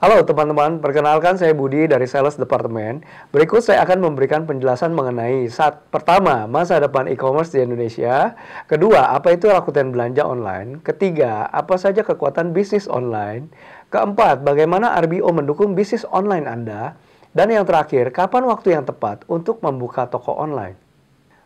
Halo teman-teman, perkenalkan saya Budi dari Sales Department. Berikut saya akan memberikan penjelasan mengenai pertama, masa depan e-commerce di Indonesia. Kedua, apa itu Rakuten Belanja Online. Ketiga, apa saja kekuatan bisnis online. Keempat, bagaimana RBO mendukung bisnis online Anda. Dan yang terakhir, kapan waktu yang tepat untuk membuka toko online.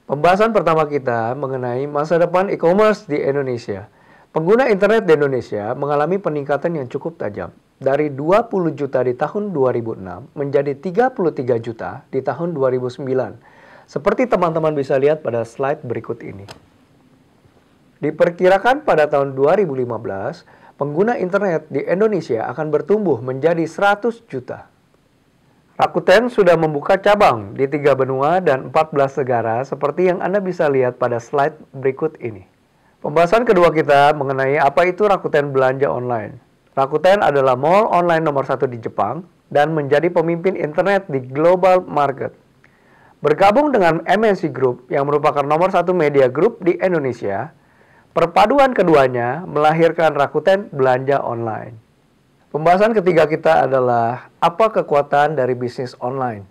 Pembahasan pertama kita mengenai masa depan e-commerce di Indonesia. Pengguna internet di Indonesia mengalami peningkatan yang cukup tajam. Dari 20 juta di tahun 2006 menjadi 33 juta di tahun 2009. Seperti teman-teman bisa lihat pada slide berikut ini. Diperkirakan pada tahun 2015, pengguna internet di Indonesia akan bertumbuh menjadi 100 juta. Rakuten sudah membuka cabang di 3 benua dan 14 negara seperti yang Anda bisa lihat pada slide berikut ini. Pembahasan kedua kita mengenai apa itu Rakuten Belanja Online. Rakuten adalah mall online nomor 1 di Jepang dan menjadi pemimpin internet di global market. Bergabung dengan MNC Group yang merupakan nomor 1 media group di Indonesia, perpaduan keduanya melahirkan Rakuten Belanja Online. Pembahasan ketiga kita adalah apa kekuatan dari bisnis online.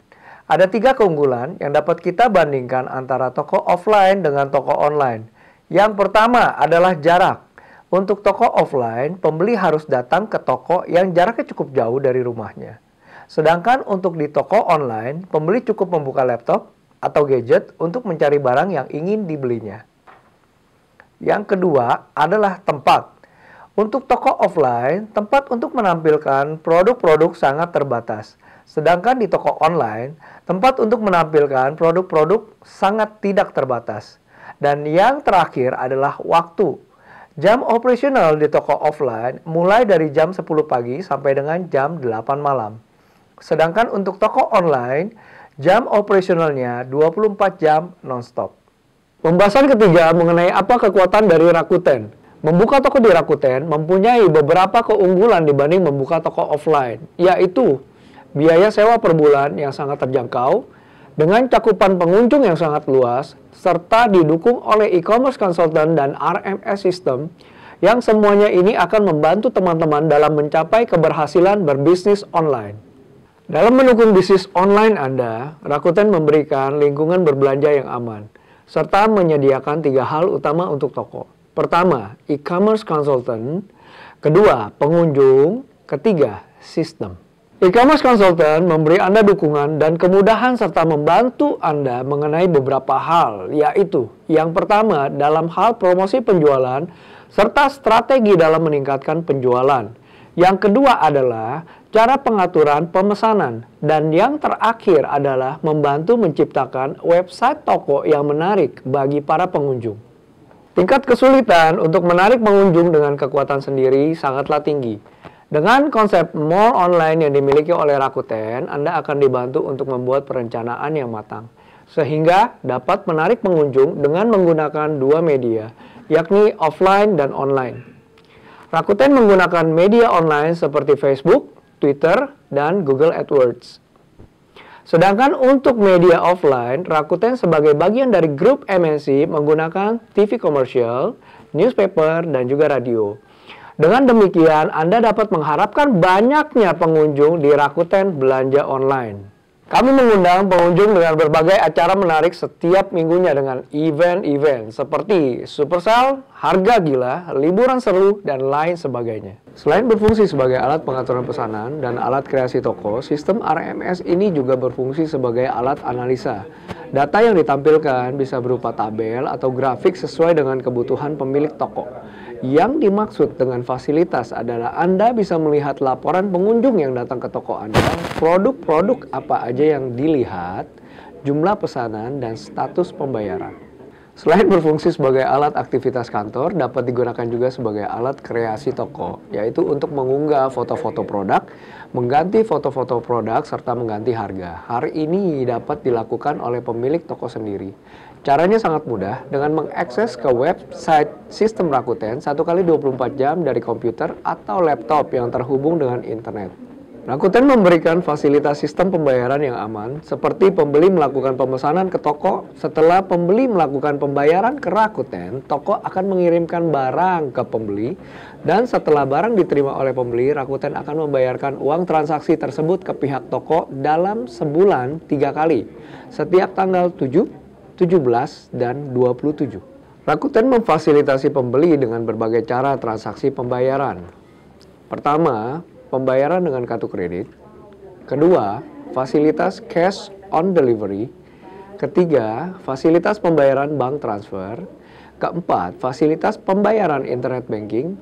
Ada 3 keunggulan yang dapat kita bandingkan antara toko offline dengan toko online. Yang pertama adalah jarak. Untuk toko offline, pembeli harus datang ke toko yang jaraknya cukup jauh dari rumahnya. Sedangkan untuk di toko online, pembeli cukup membuka laptop atau gadget untuk mencari barang yang ingin dibelinya. Yang kedua adalah tempat. Untuk toko offline, tempat untuk menampilkan produk-produk sangat terbatas. Sedangkan di toko online, tempat untuk menampilkan produk-produk sangat tidak terbatas. Dan yang terakhir adalah waktu. Jam operasional di toko offline mulai dari jam 10 pagi sampai dengan jam 8 malam. Sedangkan untuk toko online, jam operasionalnya 24 jam non-stop. Pembahasan ketiga mengenai apa kekuatan dari Rakuten. Membuka toko di Rakuten mempunyai beberapa keunggulan dibanding membuka toko offline, yaitu biaya sewa per bulan yang sangat terjangkau, dengan cakupan pengunjung yang sangat luas, serta didukung oleh e-commerce consultant dan RMS system, yang semuanya ini akan membantu teman-teman dalam mencapai keberhasilan berbisnis online. Dalam mendukung bisnis online Anda, Rakuten memberikan lingkungan berbelanja yang aman, serta menyediakan 3 hal utama untuk toko. Pertama, e-commerce consultant. Kedua, pengunjung. Ketiga, sistem. E-commerce consultant memberi Anda dukungan dan kemudahan serta membantu Anda mengenai beberapa hal, yaitu yang pertama dalam hal promosi penjualan serta strategi dalam meningkatkan penjualan. Yang kedua adalah cara pengaturan pemesanan dan yang terakhir adalah membantu menciptakan website toko yang menarik bagi para pengunjung. Tingkat kesulitan untuk menarik pengunjung dengan kekuatan sendiri sangatlah tinggi. Dengan konsep mall online yang dimiliki oleh Rakuten, Anda akan dibantu untuk membuat perencanaan yang matang, sehingga dapat menarik pengunjung dengan menggunakan 2 media, yakni offline dan online. Rakuten menggunakan media online seperti Facebook, Twitter, dan Google AdWords. Sedangkan untuk media offline, Rakuten sebagai bagian dari grup MNC menggunakan TV komersial, newspaper, dan juga radio. Dengan demikian, Anda dapat mengharapkan banyaknya pengunjung di Rakuten Belanja Online. Kami mengundang pengunjung dengan berbagai acara menarik setiap minggunya dengan event-event seperti Super Sale, harga gila, liburan seru, dan lain sebagainya. Selain berfungsi sebagai alat pengaturan pesanan dan alat kreasi toko, sistem RMS ini juga berfungsi sebagai alat analisa. Data yang ditampilkan bisa berupa tabel atau grafik sesuai dengan kebutuhan pemilik toko. Yang dimaksud dengan fasilitas adalah Anda bisa melihat laporan pengunjung yang datang ke toko Anda, produk-produk apa aja yang dilihat, jumlah pesanan, dan status pembayaran. Selain berfungsi sebagai alat aktivitas kantor, dapat digunakan juga sebagai alat kreasi toko, yaitu untuk mengunggah foto-foto produk, mengganti foto-foto produk, serta mengganti harga. Hal ini dapat dilakukan oleh pemilik toko sendiri. Caranya sangat mudah dengan mengakses ke website sistem Rakuten 1 kali 24 jam dari komputer atau laptop yang terhubung dengan internet. Rakuten memberikan fasilitas sistem pembayaran yang aman, seperti pembeli melakukan pemesanan ke toko. Setelah pembeli melakukan pembayaran ke Rakuten, toko akan mengirimkan barang ke pembeli, dan setelah barang diterima oleh pembeli, Rakuten akan membayarkan uang transaksi tersebut ke pihak toko dalam sebulan 3 kali, setiap tanggal 7, 17, dan 27. Rakuten memfasilitasi pembeli dengan berbagai cara transaksi pembayaran. Pertama, pembayaran dengan kartu kredit. Kedua, fasilitas cash on delivery. Ketiga, fasilitas pembayaran bank transfer. Keempat, fasilitas pembayaran internet banking.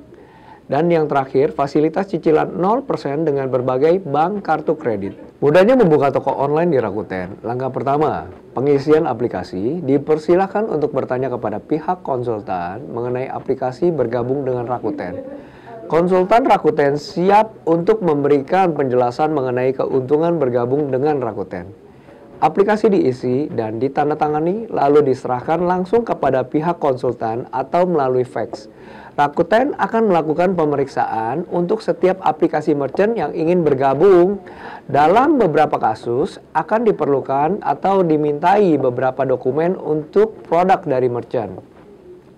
Dan yang terakhir, fasilitas cicilan 0% dengan berbagai bank kartu kredit. Mudahnya membuka toko online di Rakuten. Langkah pertama, pengisian aplikasi. Dipersilahkan untuk bertanya kepada pihak konsultan mengenai aplikasi bergabung dengan Rakuten. Konsultan Rakuten siap untuk memberikan penjelasan mengenai keuntungan bergabung dengan Rakuten. Aplikasi diisi dan ditandatangani lalu diserahkan langsung kepada pihak konsultan atau melalui fax. Rakuten akan melakukan pemeriksaan untuk setiap aplikasi merchant yang ingin bergabung. Dalam beberapa kasus akan diperlukan atau dimintai beberapa dokumen untuk produk dari merchant.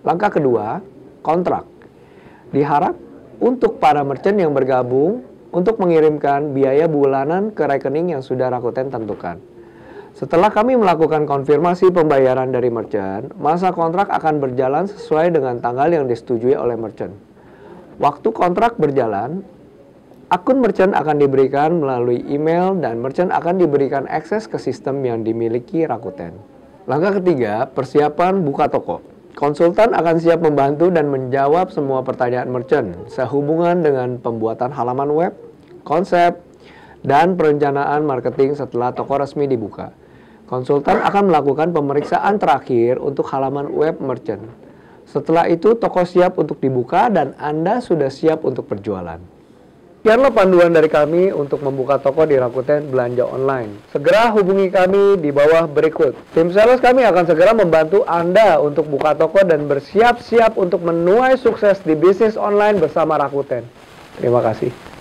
Langkah kedua, kontrak. Diharap untuk para merchant yang bergabung untuk mengirimkan biaya bulanan ke rekening yang sudah Rakuten tentukan. Setelah kami melakukan konfirmasi pembayaran dari merchant, masa kontrak akan berjalan sesuai dengan tanggal yang disetujui oleh merchant. Waktu kontrak berjalan, akun merchant akan diberikan melalui email dan merchant akan diberikan akses ke sistem yang dimiliki Rakuten. Langkah ketiga, persiapan buka toko. Konsultan akan siap membantu dan menjawab semua pertanyaan merchant sehubungan dengan pembuatan halaman web, konsep, dan perencanaan marketing setelah toko resmi dibuka. Konsultan akan melakukan pemeriksaan terakhir untuk halaman web merchant. Setelah itu, toko siap untuk dibuka dan Anda sudah siap untuk berjualan. Sekianlah panduan dari kami untuk membuka toko di Rakuten Belanja Online. Segera hubungi kami di bawah berikut. Tim sales kami akan segera membantu Anda untuk buka toko dan bersiap-siap untuk menuai sukses di bisnis online bersama Rakuten. Terima kasih.